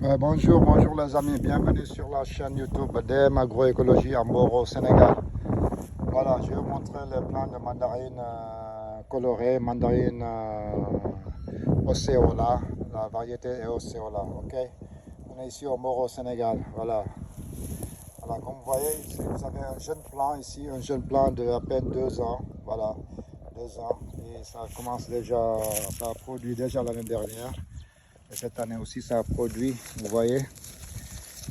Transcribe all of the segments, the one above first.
Bonjour les amis, bienvenue sur la chaîne YouTube DM Agroécologie à Mboro, Sénégal. Voilà, je vais vous montrer les plants de mandarines colorées, mandarines Osceola, la variété est Osceola, ok. On est ici au Mboro, Sénégal, voilà. Voilà, comme vous voyez, ici, vous avez un jeune plant ici, un jeune plant de à peine 2 ans, voilà, 2 ans. Et ça commence déjà, ça a produit déjà l'année dernière. Et cette année aussi, ça a produit, vous voyez.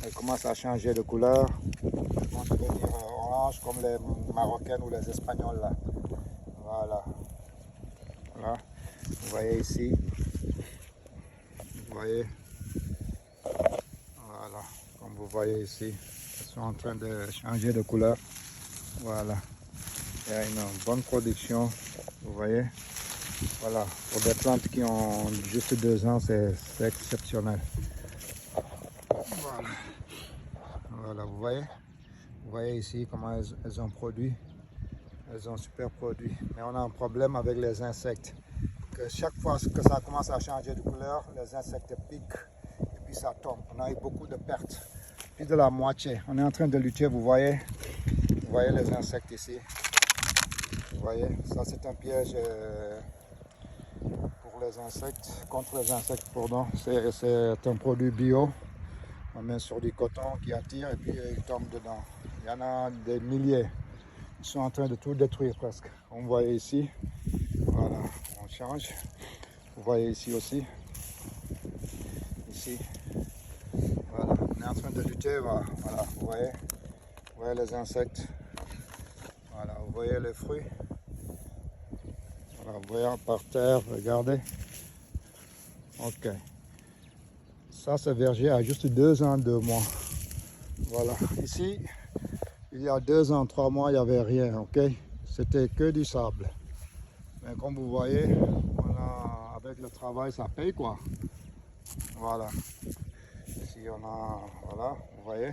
Elle commence à changer de couleur. Elles vont devenir orange comme les Marocaines ou les Espagnols là. Voilà. Voilà. Vous voyez ici. Vous voyez. Voilà. Comme vous voyez ici. Elles sont en train de changer de couleur. Voilà. Il y a une bonne production. Vous voyez. Voilà. Pour des plantes qui ont juste 2 ans, c'est exceptionnel. Voilà. Voilà, vous voyez. Vous voyez ici comment elles ont produit. Elles ont super produit. Mais on a un problème avec les insectes. Que chaque fois que ça commence à changer de couleur, les insectes piquent et puis ça tombe. On a eu beaucoup de pertes. Plus de la moitié. On est en train de lutter, vous voyez. Vous voyez les insectes ici. Vous voyez, ça c'est un piège pour les insectes, contre les insectes, pardon. C'est un produit bio. On met sur du coton qui attire et puis il tombe dedans. Il y en a des milliers. Ils sont en train de tout détruire presque. On voit ici. Voilà, on change. Vous voyez ici aussi. Ici. Voilà, on est en train de lutter. Voilà, vous voyez les insectes. Voilà, vous voyez les fruits. Voilà, vous voyez par terre, regardez. Ok. Ça, ce verger a juste 2 ans, 2 mois. Voilà, ici, il y a 2 ans, 3 mois, il n'y avait rien, ok? C'était que du sable. Mais comme vous voyez, voilà, avec le travail, ça paye quoi. Voilà. Ici, on a, voilà, vous voyez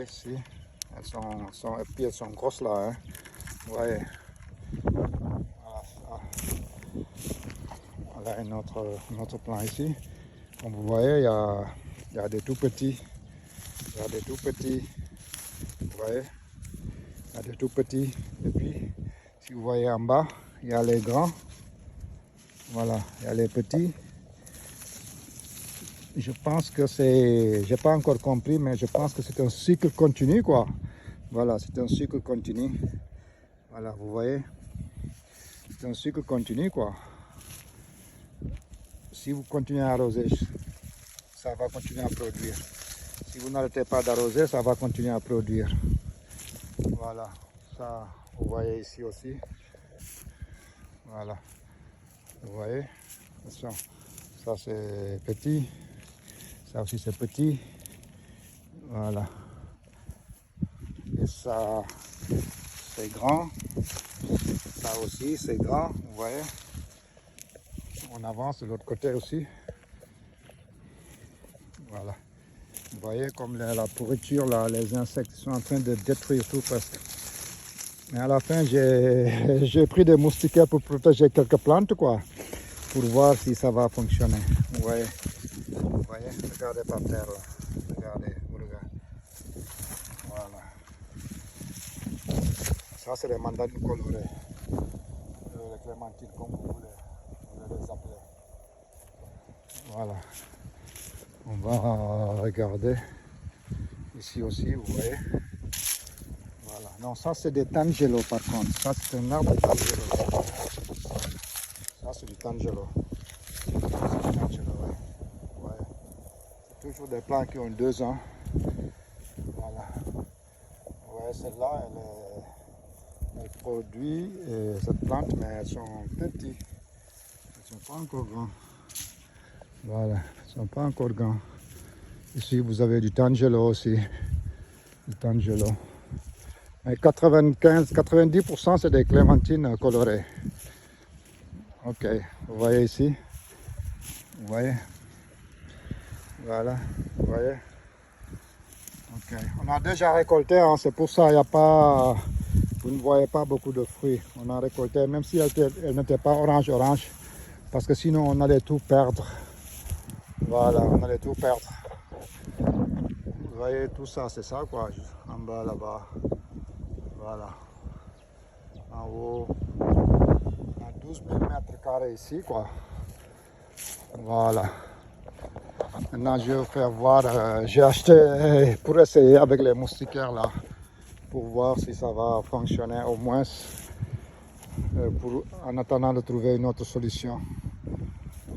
ici, et puis elles sont grosses là, hein. Vous voyez. Voilà, ça. Voilà un autre plan ici. Comme vous voyez, il y a des tout petits. Il y a des tout petits. Vous voyez, il y a des tout petits. Et puis, si vous voyez en bas, il y a les grands. Voilà, il y a les petits. Je pense que c'est, j'ai pas encore compris, mais je pense que c'est un cycle continu, quoi. Voilà, c'est un cycle continu. Voilà, vous voyez, c'est un cycle continu, quoi. Si vous continuez à arroser, ça va continuer à produire. Si vous n'arrêtez pas d'arroser, ça va continuer à produire. Voilà, ça, vous voyez ici aussi. Voilà, vous voyez, attention, ça c'est petit, ça aussi c'est petit. Voilà, et ça c'est grand, ça aussi c'est grand, vous voyez. On avance de l'autre côté aussi. Voilà, vous voyez comme la pourriture là, les insectes sont en train de détruire tout presque. Mais à la fin, j'ai pris des moustiquaires pour protéger quelques plantes, quoi, pour voir si ça va fonctionner. Vous voyez, regardez par terre là. Regardez, vous regardez. Voilà. Ça, c'est les mandarines colorées. Les clémentines, comme vous voulez les appeler. Voilà. On va regarder ici aussi, vous voyez. Voilà. Non, ça, c'est des tangelos par contre. Ça, c'est un arbre de tangelo. Ça, c'est du tangelo. C'est du tangelo, ouais. C'est toujours des plants qui ont 2 ans. Voilà. Vous voyez, celle-là, elle produit cette plante, mais elles sont petites. Elles ne sont pas encore grandes. Voilà, elles ne sont pas encore grandes. Ici, vous avez du tangelo aussi. Du tangelo. Mais 90% c'est des clémentines colorées. Ok, vous voyez ici. Vous voyez. Voilà, vous voyez. Ok, on a déjà récolté, hein, c'est pour ça il n'y a pas, vous ne voyez pas beaucoup de fruits. On a récolté, même si elle n'était pas orange, parce que sinon on allait tout perdre. Voilà, on allait tout perdre. Vous voyez tout ça, c'est ça quoi, en bas là-bas. Voilà. En haut, à 12 000 mètres carrés ici quoi. Voilà. Maintenant je vais vous faire voir, j'ai acheté pour essayer avec les moustiquaires là, pour voir si ça va fonctionner au moins, en attendant de trouver une autre solution.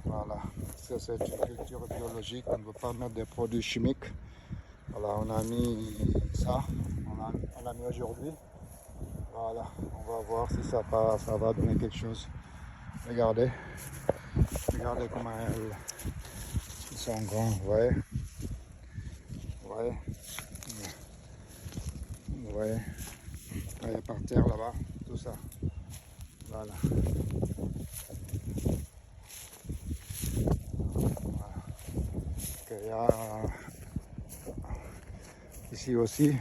Voilà, c'est une culture biologique, on ne veut pas mettre des produits chimiques. Voilà, on a mis ça, on l'a mis aujourd'hui. Voilà, on va voir si ça va donner quelque chose. Regardez comment ils sont grands, vous voyez. Vous voyez, par terre là-bas, tout ça. Voilà. Okay, ici aussi,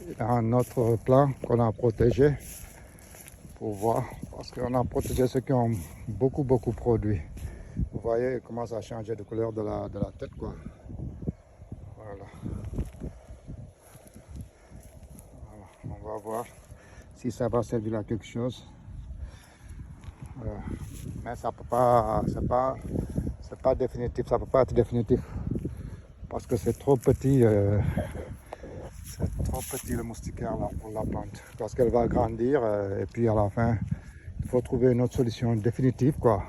il y a un autre plant qu'on a protégé pour voir, parce qu'on a protégé ceux qui ont beaucoup produit. Vous voyez comment ça a changé de couleur de la tête quoi. Voilà. On va voir si ça va servir à quelque chose. Mais ça peut pas, c'est pas définitif, ça peut pas être définitif parce que c'est trop petit le moustiquaire là pour la plante, parce qu'elle va grandir et puis à la fin il faut trouver une autre solution définitive quoi.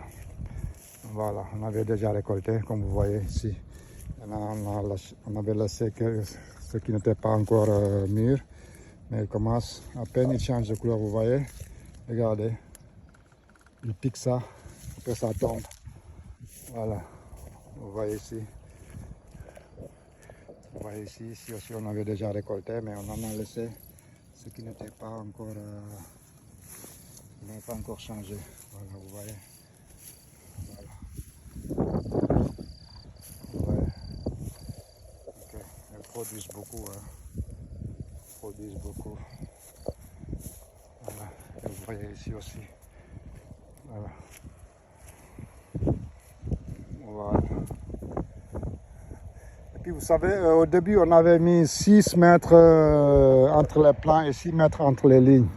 Voilà, on avait déjà récolté comme vous voyez ici. On avait laissé ce qui n'était pas encore mûr, mais il commence à peine, il change de couleur, vous voyez. Regardez, il pique ça, après ça tombe. Voilà, vous voyez ici. Vous voyez ici aussi on avait déjà récolté, mais on en a laissé ce qui n'était pas encore, changé. Voilà, vous voyez. Voilà. Ouais. Okay. Elles produisent beaucoup. Voilà. Et vous voyez ici aussi. Voilà. Voilà. Et puis vous savez, au début on avait mis 6 mètres entre les plants et 6 mètres entre les lignes.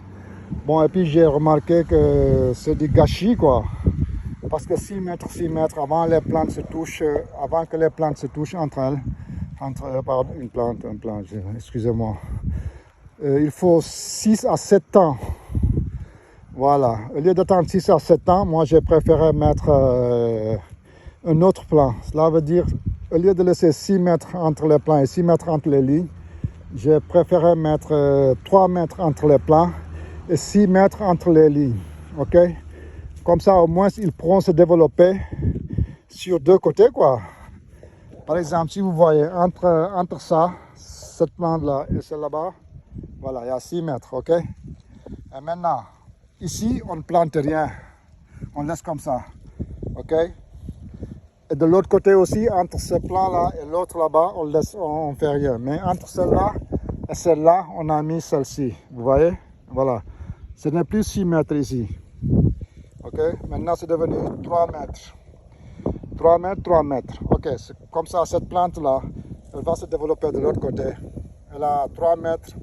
Bon, et puis j'ai remarqué que c'est du gâchis quoi. Parce que 6 mètres, avant que les plantes se touchent entre elles, pardon, une plante, excusez-moi. Il faut 6 à 7 ans. Voilà. Au lieu d'attendre 6 à 7 ans, moi j'ai préféré mettre un autre plant. Cela veut dire, au lieu de laisser 6 mètres entre les plants et 6 mètres entre les lignes, j'ai préféré mettre 3 mètres entre les plants et 6 mètres entre les lignes. Ok? Comme ça, au moins, ils pourront se développer sur deux côtés, quoi. Par exemple, si vous voyez entre ça, cette plante-là et celle là-bas, voilà, il y a 6 mètres, ok? Et maintenant, ici, on ne plante rien. On laisse comme ça, ok? Et de l'autre côté aussi, entre ce plan-là et l'autre là-bas, on ne fait rien. Mais entre celle-là et celle-là, on a mis celle-ci. Vous voyez? Voilà. Ce n'est plus 6 mètres ici. Ok? Maintenant, c'est devenu 3 mètres. 3 mètres, 3 mètres. Ok, comme ça, cette plante-là, elle va se développer de l'autre côté. Elle a 3 mètres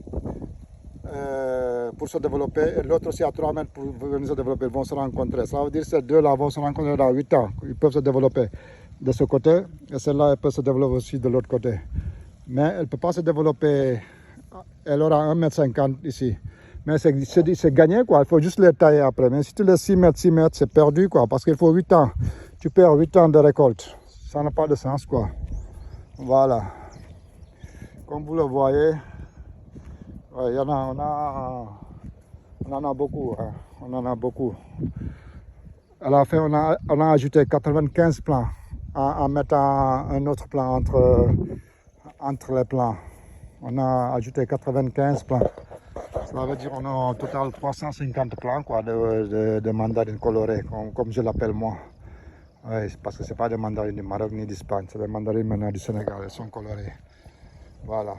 pour se développer, et l'autre aussi a 3 mètres pour venir se développer. Ils vont se rencontrer. Ça veut dire que ces deux-là vont se rencontrer dans 8 ans. Ils peuvent se développer de ce côté, et celle-là, elle peut se développer aussi de l'autre côté. Mais elle ne peut pas se développer, elle aura 1,50 m ici. Mais c'est gagné, quoi. Il faut juste les tailler après. Mais si tu laisses 6 mètres, c'est perdu, quoi. Parce qu'il faut 8 ans. Tu perds 8 ans de récolte. Ça n'a pas de sens, quoi. Voilà. Comme vous le voyez, ouais, on en a beaucoup. Hein. On en a beaucoup. À la fin, on a ajouté 95 plants en mettant un autre plant entre les plants. On a ajouté 95 plants. Ça veut dire qu'on a au total 350 plants quoi, de mandarines colorées, comme je l'appelle moi. Ouais, parce que ce n'est pas des mandarines du Maroc ni d'Espagne, c'est des mandarines maintenant du Sénégal, elles sont colorées. Voilà.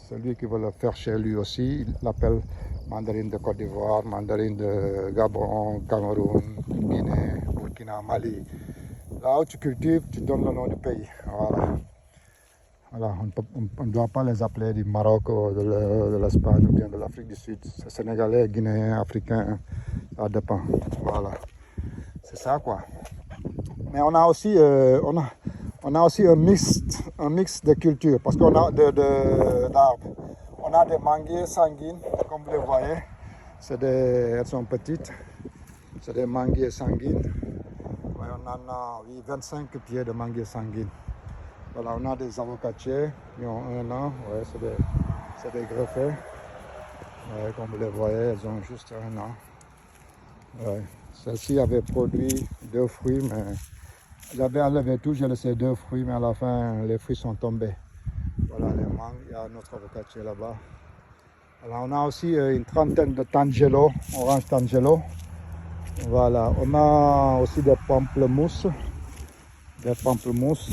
Celui qui veut le faire chez lui aussi, il l'appelle mandarine de Côte d'Ivoire, mandarine de Gabon, Cameroun, Guinée, Burkina, Mali. Là où tu cultives, tu donnes le nom du pays. Voilà. Voilà, on ne doit pas les appeler du Maroc ou de l'Espagne ou bien de l'Afrique du Sud. C'est sénégalais, guinéen, africain, ça dépend. Voilà, c'est ça quoi. Mais on a aussi, on a aussi un mix de cultures parce qu'on a d'arbres. On a des manguiers sanguines, comme vous les voyez. Elles sont petites. C'est des manguiers sanguines. Ouais, on en a 25 pieds de manguiers sanguines. Voilà, on a des avocatiers qui ont 1 an, ouais, c'est des greffés. Ouais, comme vous les voyez, elles ont juste 1 an. Ouais. Celle-ci avait produit 2 fruits, mais j'avais enlevé tout, j'ai laissé 2 fruits, mais à la fin, les fruits sont tombés. Voilà les mangues, il y a notre avocatier là-bas. Alors, on a aussi une trentaine de tangelo, orange tangelo. Voilà, on a aussi des pamplemousses. Des pamplemousses.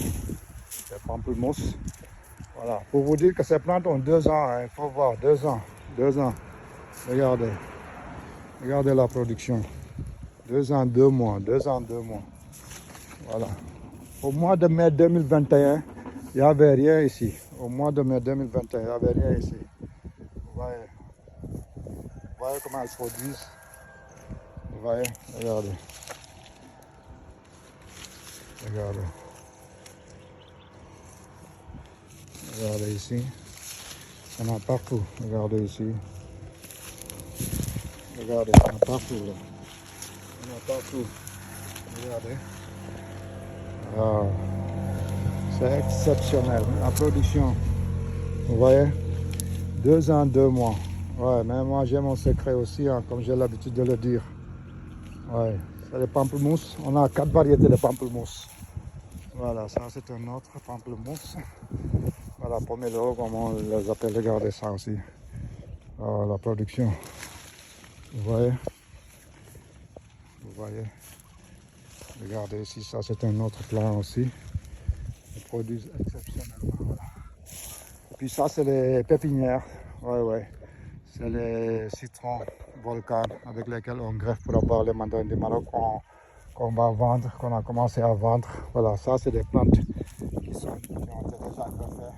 Voilà, pour vous dire que ces plantes ont 2 ans, hein. Il faut voir, 2 ans. Regardez. Regardez la production. 2 ans, 2 mois. Voilà. Au mois de mai 2021, il n'y avait rien ici. Au mois de mai 2021, il n'y avait rien ici. Vous voyez comment elles se produisent. Vous voyez, regardez. Regardez ici. On a partout. Regardez ici. Regardez, on a partout là. On a partout. Regardez. Ah, c'est exceptionnel. La production. Vous voyez? 2 ans, 2 mois. Ouais, mais moi j'ai mon secret aussi, hein, comme j'ai l'habitude de le dire. Ouais, c'est les pamplemousses. On a 4 variétés de pamplemousses. Voilà, ça c'est un autre pamplemousse. Voilà, pomelo, comme on les appelle. Regardez ça aussi. Oh, la production. Vous voyez? Regardez ici, ça c'est un autre plant aussi. Ils produisent exceptionnellement. Voilà. Et puis ça c'est les pépinières. Ouais. C'est les citrons volcans avec lesquels on greffe pour avoir les mandarines du Maroc qu'on va vendre, qu'on a commencé à vendre. Voilà, ça c'est des plantes qui ont été déjà greffées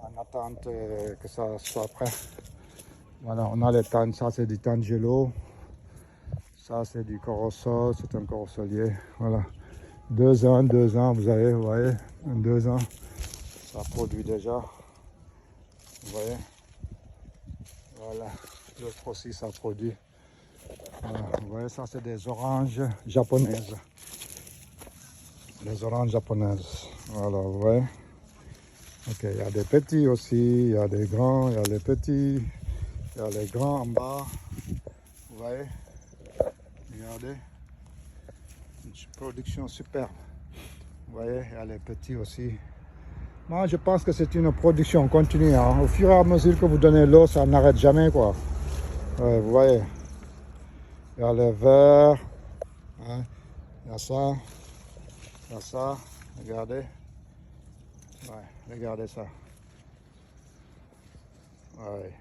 en attente que ça soit prêt. Voilà, on a les tannes, ça c'est du tangelo, ça c'est du corosso, c'est un corossolier. Voilà, 2 ans, vous voyez, 2 ans, ça produit déjà. Vous voyez. Voilà, l'autre aussi ça produit. Voilà, vous voyez, ça c'est des oranges japonaises. Les oranges japonaises. Voilà, vous voyez. Ok, il y a des petits aussi, il y a des grands, il y a les petits, il y a les grands en bas. Vous voyez. Regardez. Une production superbe. Vous voyez, il y a les petits aussi. Moi, je pense que c'est une production continue. Hein. Au fur et à mesure que vous donnez l'eau, ça n'arrête jamais, quoi. Ouais, vous voyez. Il y a les verts. Hein. Il y a ça. Regardez. Ouais, regardez ça. Ouais.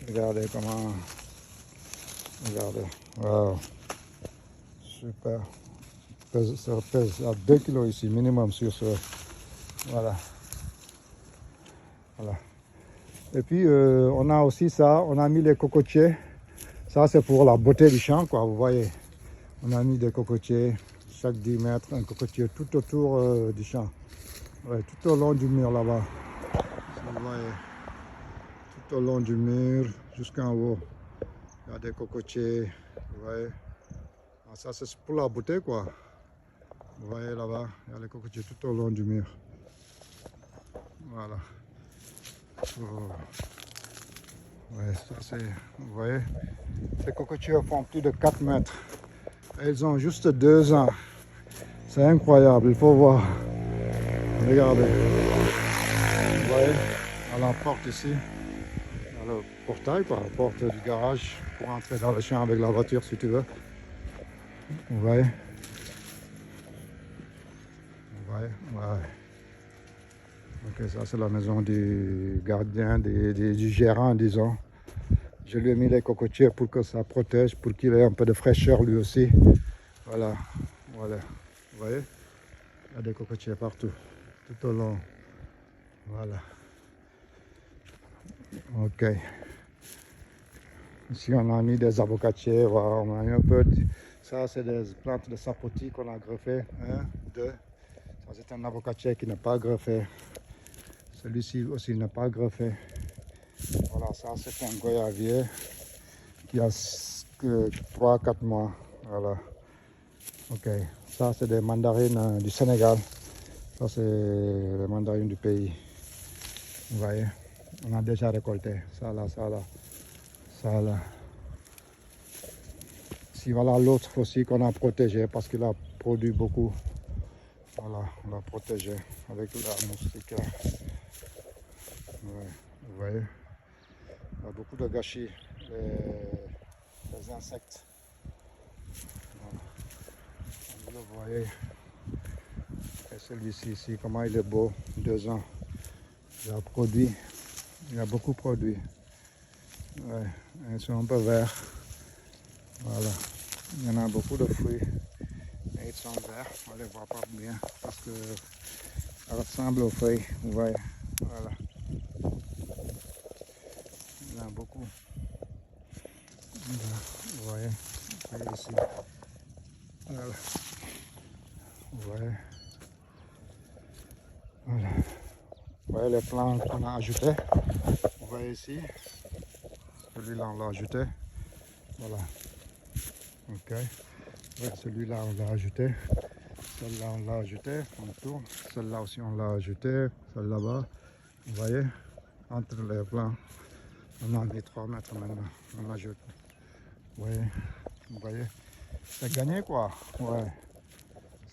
Regardez comment. Regardez. Wow. Super. Ça pèse à 2 kilos ici, minimum sur ce. Voilà. Et puis on a aussi ça, on a mis les cocotiers. Ça c'est pour la beauté du champ, quoi, vous voyez. On a mis des cocotiers, chaque 10 mètres, un cocotier tout autour du champ. Ouais, tout au long du mur là-bas. Vous voyez, tout au long du mur jusqu'en haut. Il y a des cocotiers, vous voyez. Ah, ça c'est pour la beauté, quoi. Vous voyez là-bas, il y a les cocotiers tout au long du mur. Voilà. Oh. Ouais, ça c'est, vous voyez, ces cocotiers font plus de 4 mètres. Et ils ont juste 2 ans. C'est incroyable, il faut voir. Regardez. Vous voyez, à la porte ici, à le portail, quoi, la porte du garage pour entrer dans le champ avec la voiture si tu veux. Vous voyez. Ouais. Ok, ça c'est la maison du gardien, du gérant, disons. Je lui ai mis les cocotiers pour que ça protège, pour qu'il ait un peu de fraîcheur lui aussi. Voilà. Vous voyez. Il y a des cocotiers partout, tout au long. Voilà. Ok. Ici, on a mis des avocatiers. Voilà, on a mis un peu. Ça, c'est des plantes de sapoti qu'on a greffées. Un, deux. Ça, c'est un avocatier qui n'est pas greffé. Celui-ci aussi n'est pas greffé. Voilà, ça, c'est un goyavier qui a 3-4 mois. Voilà. Ok. Ça, c'est des mandarines du Sénégal. Ça, c'est les mandarines du pays. Vous voyez, on a déjà récolté. Ça là, ça là, ça là. Si voilà l'autre aussi qu'on a protégé parce qu'il a produit beaucoup. Voilà, on l'a protégé avec la moustique là. Ouais, vous voyez, il y a beaucoup de gâchis, les insectes. Voilà. Vous le voyez. Et celui-ci ici, comment il est beau, 2 ans. Il a produit, il a beaucoup produit. Ouais, ils sont un peu verts. Voilà, il y en a beaucoup de fruits. Et ils sont verts, on ne les voit pas bien parce que ça ressemble aux feuilles, vous voyez. Voilà. Il y en a beaucoup. Voilà, vous voyez ici. Voilà. Vous voyez. Voilà. Vous voyez les plants qu'on a ajoutés. Vous voyez ici. Celui-là, on l'a ajouté. Voilà. Ok. Ouais, celui-là, on l'a ajouté. Celle-là, on l'a ajouté. On tourne. Celle-là aussi, on l'a ajouté. Celle là-bas. Vous voyez. Entre les plants. On a mis 3 mètres maintenant. On ajoute. Vous voyez. C'est gagné quoi. Ouais.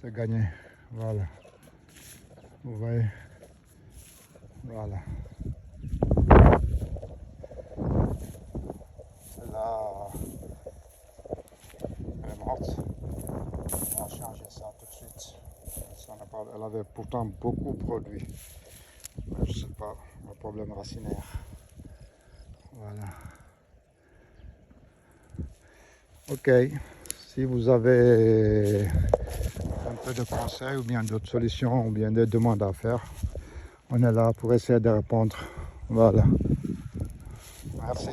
C'est gagné. Voilà. Vous voyez. Voilà. Celle-là, elle est morte. On va changer ça tout de suite. Ça n'a pas, elle avait pourtant beaucoup produit. Mais je ne sais pas, un problème racinaire. Voilà. Ok. Si vous avez un peu de conseils ou bien d'autres solutions ou bien des demandes à faire, on est là pour essayer de répondre. Voilà. Merci.